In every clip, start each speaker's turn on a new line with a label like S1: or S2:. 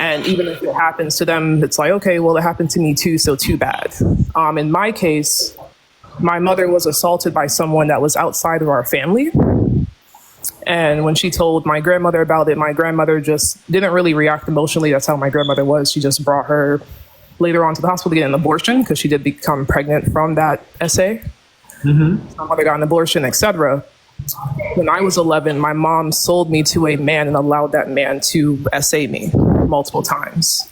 S1: And even if it happens to them, it's like, okay, well, it happened to me too, so too bad. In my case, my mother was assaulted by someone that was outside of our family. And when she told my grandmother about it, my grandmother just didn't really react emotionally. That's how my grandmother was. She just brought her later on to the hospital to get an abortion because she did become pregnant from that SA. Mm-hmm. My mother got an abortion, etc. When I was 11, my mom sold me to a man and allowed that man to SA me multiple times.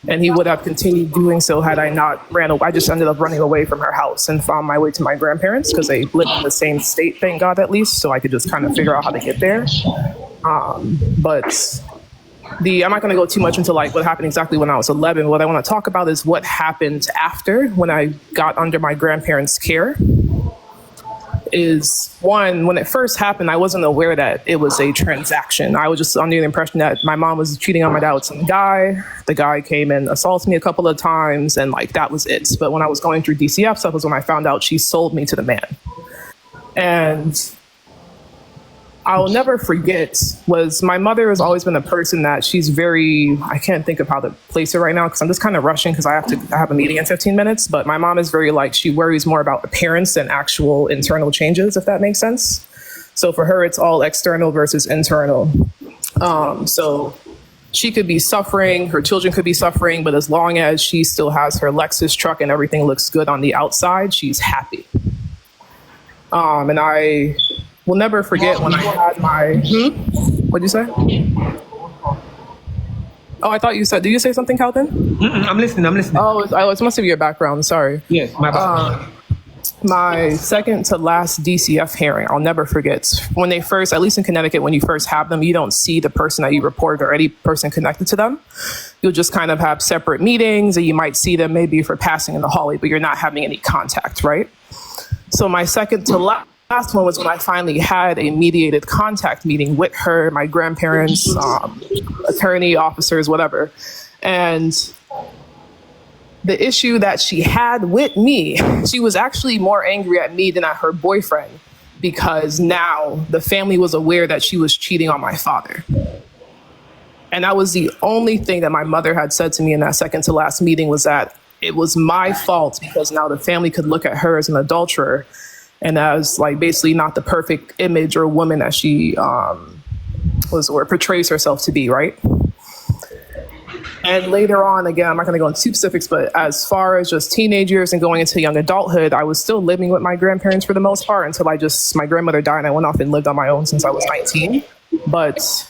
S1: And he would have continued doing so had I not ran away. I just ended up running away from her house and found my way to my grandparents because they lived in the same state, thank God, at least. So I could just kind of figure out how to get there. But I'm not going to go too much into like what happened exactly when I was 11. What I want to talk about is what happened after when I got under my grandparents' care. Is one, when it first happened, I wasn't aware that it was a transaction. I was just under the impression that my mom was cheating on my dad with some guy. The guy came and assaulted me a couple of times, and like that was it. But when I was going through DCF stuff was when I found out she sold me to the man. And I'll never forget was my mother has always been a person that she's very, I can't think of how to place it right now because I'm just kind of rushing because I have a meeting in 15 minutes. But my mom is very like, she worries more about appearance than actual internal changes, if that makes sense. So for her, it's all external versus internal. So she could be suffering, her children could be suffering, but as long as she still has her Lexus truck and everything looks good on the outside, she's happy. And I will never forget when I had my, what'd you say? Oh, I thought you said, did you say something, Calvin?
S2: I'm listening.
S1: Oh, it must be your background, sorry.
S2: Yes, my background.
S1: My second to last DCF hearing, I'll never forget. When they first, at least in Connecticut, when you first have them, you don't see the person that you reported or any person connected to them. You'll just kind of have separate meetings and you might see them maybe for passing in the hallway, but you're not having any contact, right? So my second to last one was when I finally had a mediated contact meeting with her, my grandparents, attorney, officers, whatever. And the issue that she had with me, she was actually more angry at me than at her boyfriend because now the family was aware that she was cheating on my father. And that was the only thing that my mother had said to me in that second to last meeting was that it was my fault because now the family could look at her as an adulterer and as like basically not the perfect image or woman that she portrays herself to be, right? And later on, again, I'm not going to go into specifics, but as far as just teenage years and going into young adulthood, I was still living with my grandparents for the most part until my grandmother died and I went off and lived on my own since I was 19. But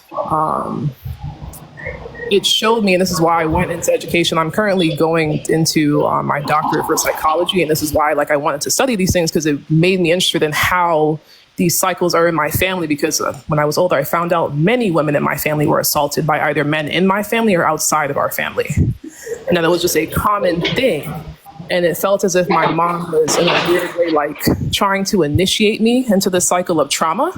S1: it showed me, and this is why I went into education. I'm currently going into my doctorate for psychology, and this is why I wanted to study these things because it made me interested in how these cycles are in my family because when I was older, I found out many women in my family were assaulted by either men in my family or outside of our family. And that it was just a common thing. And it felt as if my mom was in a weird way, trying to initiate me into the cycle of trauma.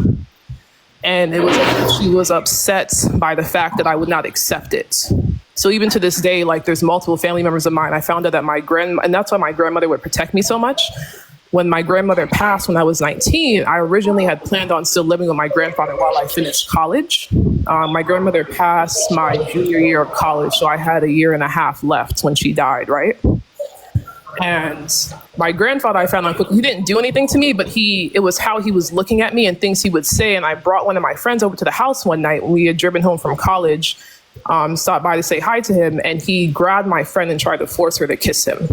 S1: And it was as if she was upset by the fact that I would not accept it. So even to this day, there's multiple family members of mine. I found out that and that's why my grandmother would protect me so much. When my grandmother passed when I was 19, I originally had planned on still living with my grandfather while I finished college. My grandmother passed my junior year of college, so I had a year and a half left when she died, right? And my grandfather, I found out quickly, he didn't do anything to me, but it was how he was looking at me and things he would say. And I brought one of my friends over to the house one night when we had driven home from college, stopped by to say hi to him, and he grabbed my friend and tried to force her to kiss him.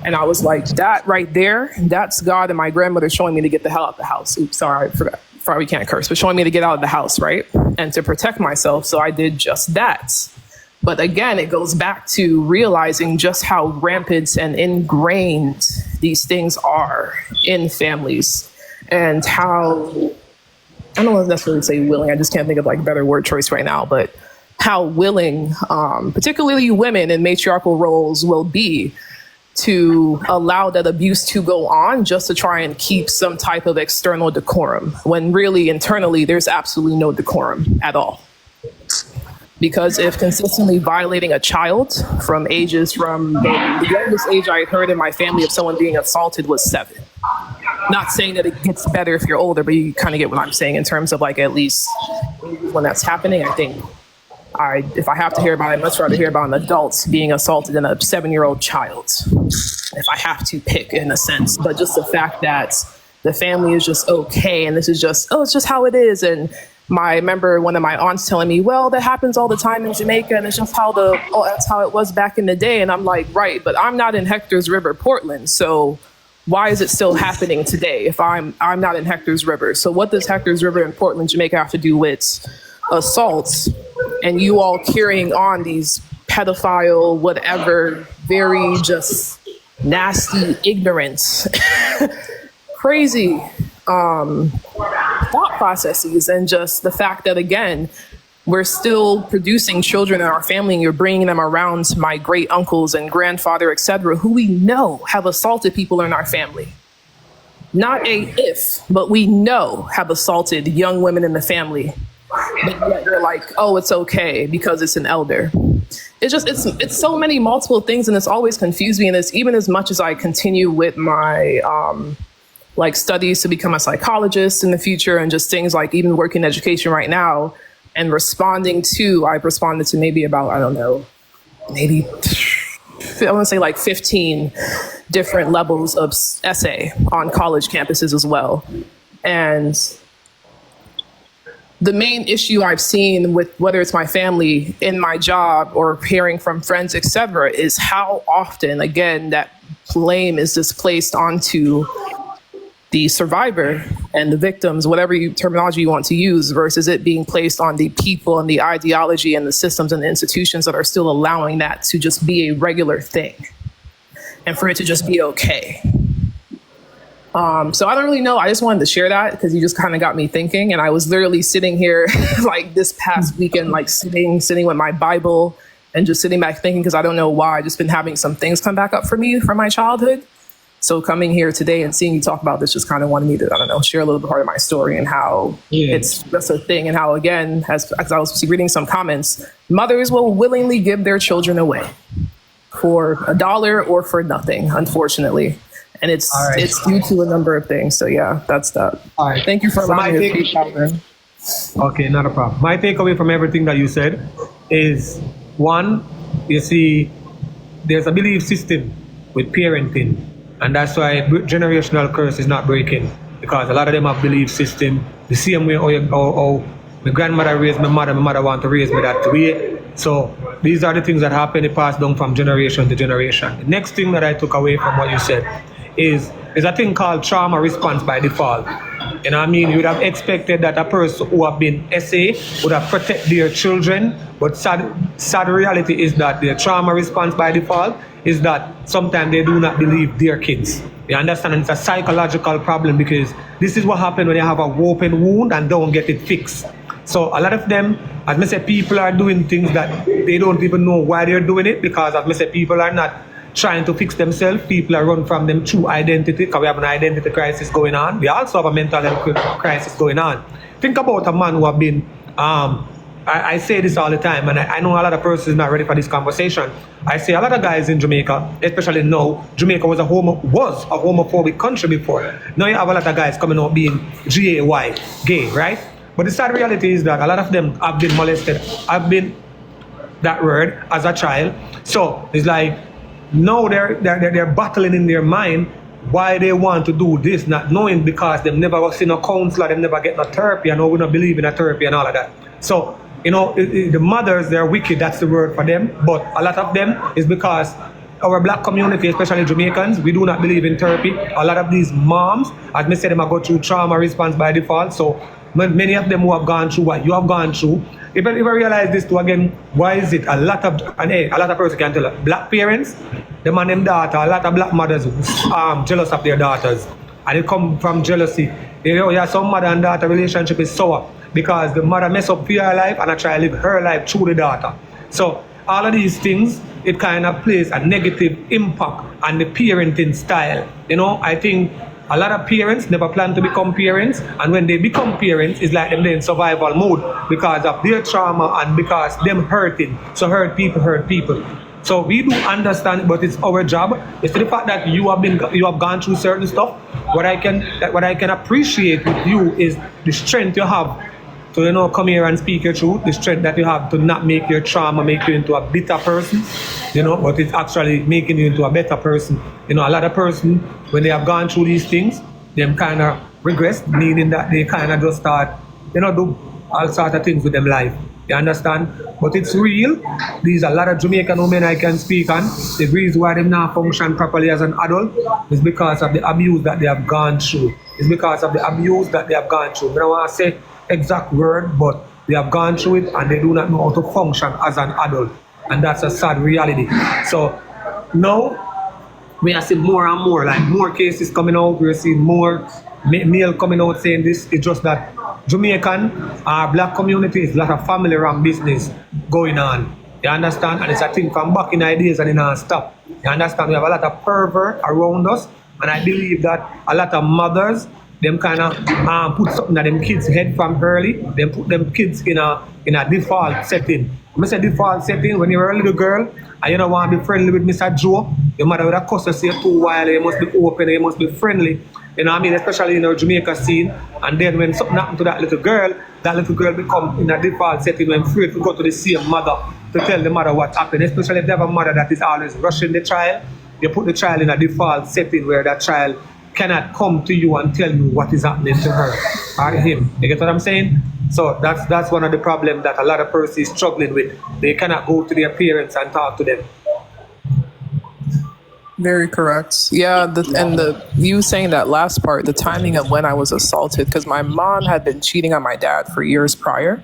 S1: And I was like, that right there, that's God and my grandmother showing me to get the hell out of the house. Oops, sorry, I forgot. Probably can't curse, but showing me to get out of the house, right? And to protect myself. So I did just that. But again, it goes back to realizing just how rampant and ingrained these things are in families and how, I don't want to necessarily say willing, I just can't think of better word choice right now, but how willing, particularly women in matriarchal roles will be to allow that abuse to go on just to try and keep some type of external decorum, when really internally there's absolutely no decorum at all. Because if consistently violating a child from the youngest age I heard in my family of someone being assaulted was 7. Not saying that it gets better if you're older, but you kind of get what I'm saying in terms of at least when that's happening. I think If I have to hear about it, I'd much rather hear about an adult being assaulted than a 7-year-old child, if I have to pick in a sense. But just the fact that the family is just okay, and this is just, it's just how it is. And I remember one of my aunts telling me, well, that happens all the time in Jamaica, and it's just that's how it was back in the day. And I'm like, right, but I'm not in Hector's River, Portland, so why is it still happening today if I'm not in Hector's River? So what does Hector's River in Portland, Jamaica have to do with assaults and you all carrying on these pedophile, whatever, very just nasty, ignorant, crazy thought processes, and just the fact that, again, we're still producing children in our family, and you're bringing them around my great uncles and grandfather, etc., who we know have assaulted people in our family. Not but we know have assaulted young women in the family. But yet they're like, oh, it's okay because it's an elder. It's so many multiple things, and it's always confused me. And it's even as much as I continue with my studies to become a psychologist in the future, and just things like even working in education right now, and I've responded to maybe about, I don't know, maybe I want to say like 15 different levels of essay on college campuses as well. And the main issue I've seen with whether it's my family, in my job, or hearing from friends, etc., is how often, again, that blame is displaced onto the survivor and the victims, whatever terminology you want to use, versus it being placed on the people and the ideology and the systems and the institutions that are still allowing that to just be a regular thing and for it to just be okay. So I don't really know. I just wanted to share that because you just kind of got me thinking. And I was literally sitting here like this past weekend, like sitting with my Bible and just sitting back thinking, because I don't know why. I've just been having some things come back up for me from my childhood. So coming here today and seeing you talk about this just kind of wanted me to, I don't know, share a little bit part of my story and how it's just a thing. And how, again, as I was reading some comments, mothers will willingly give their children away for $1 or for nothing, unfortunately. And it's due to a number of things. So yeah, that's that. All right. Thank you for allowing me to speak out there.
S2: Okay, not a problem. My takeaway from everything that you said is, one, you see, there's a belief system with parenting. And that's why generational curse is not breaking. Because a lot of them have belief system the same way how my grandmother raised my mother want to raise me that way. So these are the things that happen, they pass down from generation to generation. The next thing that I took away from what you said is a thing called trauma response by default. You know what I mean? You would have expected that a person who have been SA would have protected their children, but sad reality is that their trauma response by default is that sometimes they do not believe their kids. You understand? And it's a psychological problem, because this is what happens when you have a open wound and don't get it fixed. So a lot of them, as I said, people are doing things that they don't even know why they're doing it, because as I said, people are not trying to fix themselves. People are run from them true identity, because we have an identity crisis going on. We also have a mental health crisis going on. Think about a man who have been, I say this all the time, and I know a lot of persons not ready for this conversation. I say a lot of guys in Jamaica, especially now, Jamaica was a homophobic country before. Now you have a lot of guys coming out being gay, right? But the sad reality is that a lot of them have been molested. I've been that word as a child. So it's like, now they're battling in their mind why they want to do this, not knowing, because they've never seen a counselor, they've never get no therapy, and we don't believe in a therapy and all of that. So, you know, the mothers, they're wicked, that's the word for them. But a lot of them is because our black community, especially Jamaicans, we do not believe in therapy. A lot of these moms, as I said, they go through trauma response by default. So many of them who have gone through what you have gone through, if I realize this too, again, why is it a lot of persons can tell us, black parents, them and them daughter, a lot of black mothers jealous of their daughters, and it come from jealousy. You know, yeah, some mother and daughter relationship is sour because the mother mess up her life and I try to live her life through the daughter. So all of these things, it kind of plays a negative impact on the parenting style. You know, I think a lot of parents never plan to become parents, and when they become parents, it's like them in survival mode because of their trauma and because them hurting. So hurt people. So we do understand, but it's our job. It's the fact that you have gone through certain stuff. What I can appreciate with you is the strength you have to, come here and speak your truth, the strength that you have to not make your trauma make you into a bitter person, but it's actually making you into a better person. A lot of person, when they have gone through these things, them kind of regress, meaning that they kind of just start, do all sorts of things with them life. You understand? But it's real. There's a lot of Jamaican women I can speak on. The reason why they not function properly as an adult is because of the abuse that they have gone through. It's because of the abuse that they have gone through. I don't want to say exact word, but they have gone through it and they do not know how to function as an adult. And that's a sad reality. So now, we are seeing more and more, like more cases coming out. We're seeing more male coming out saying this. It's just that Jamaican, our black community is a lot of family run business going on. You understand? And it's a thing from back in the days and it not stop. You understand? We have a lot of pervert around us. And I believe that a lot of mothers, them kind of put something at them kids' head from early. They put them kids in a default setting. When I say default setting, when you're a little girl and you don't want to be friendly with Mr. Joe, your mother would have cussed you say too while you must be open, you must be friendly. You know what I mean? Especially in our Jamaica scene. And then when something happened to that little girl become in a default setting when afraid to go to the same mother to tell the mother what happened. Especially if they have a mother that is always rushing the child. You put the child in a default setting where that child cannot come to you and tell you what is happening to her or him. You get what I'm saying? So that's one of the problems that a lot of persons is struggling with. They cannot go to their parents and talk to them.
S1: Very correct. Yeah, you saying that last part, the timing of when I was assaulted, because my mom had been cheating on my dad for years prior,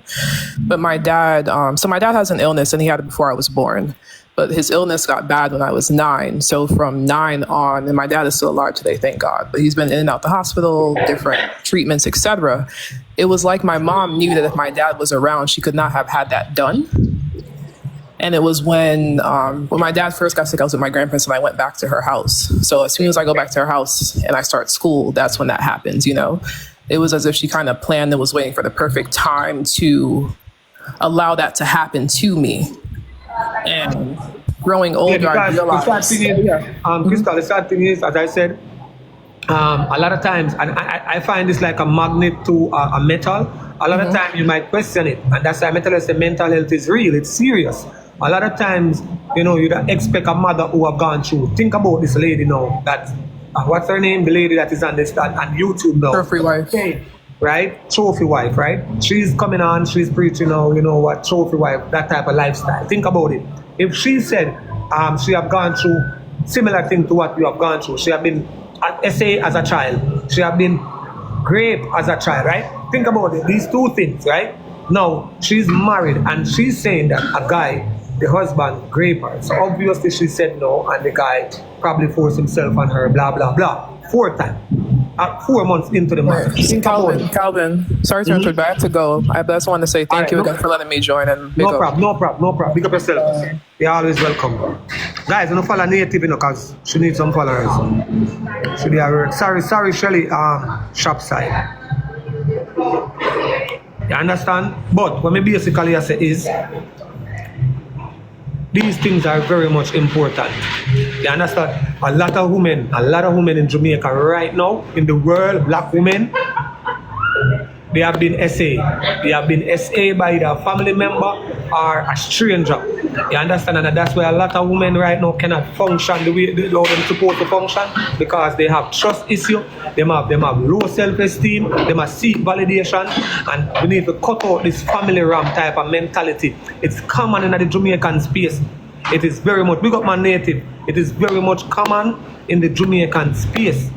S1: but my dad, so my dad has an illness and he had it before I was born, but his illness got bad when I was 9. So from 9 on, and my dad is still alive today, thank God, but he's been in and out the hospital, different treatments, etc. It was like my mom knew that if my dad was around, she could not have had that done. And it was when my dad first got sick, I was with my grandparents and I went back to her house. So as soon as I go back to her house and I start school, that's when that happens, It was as if she kind of planned and was waiting for the perfect time to allow that to happen to me. And growing older, I realized...
S2: Crystal, the sad thing is, as I said, a lot of times, and I find this like a magnet to a metal. A lot of times you might question it. And that's why mental health is real, it's serious. A lot of times, you don't expect a mother who have gone through. Think about this lady now, that, what's her name? The lady that is on YouTube now.
S1: Trophy wife.
S2: Okay, right? Trophy wife, right? She's coming on, she's preaching now, what, trophy wife, that type of lifestyle. Think about it. If she said she have gone through similar thing to what you have gone through, she have been at SA as a child, she have been raped as a child, right? Think about it, these two things, right? Now, she's married and she's saying that a guy, the husband, raped her. So obviously she said no, and the guy probably forced himself on her, blah, blah, blah. 4 times. 4 months into the marriage.
S1: Calvin, sorry to interrupt, but I have to go. I just want to say thank you again for letting me join. And
S2: no problem. Big up yourself. You're always welcome. Guys, don't follow Native, because she needs some followers. Should be a sorry, Shelly, shop side. You understand? But what me basically I say is, these things are very much important. You understand? A lot of women in Jamaica right now, in the world, black women, they have been SA. They have been SA by their family member or a stranger. You understand? And that's why a lot of women right now cannot function the way they're supposed to function, because they have trust issue, they have low self-esteem, they must seek validation, and we need to cut out this family ram type of mentality. It's common in the Jamaican space. It is very much, big up my native, it is very much common in the Jamaican space.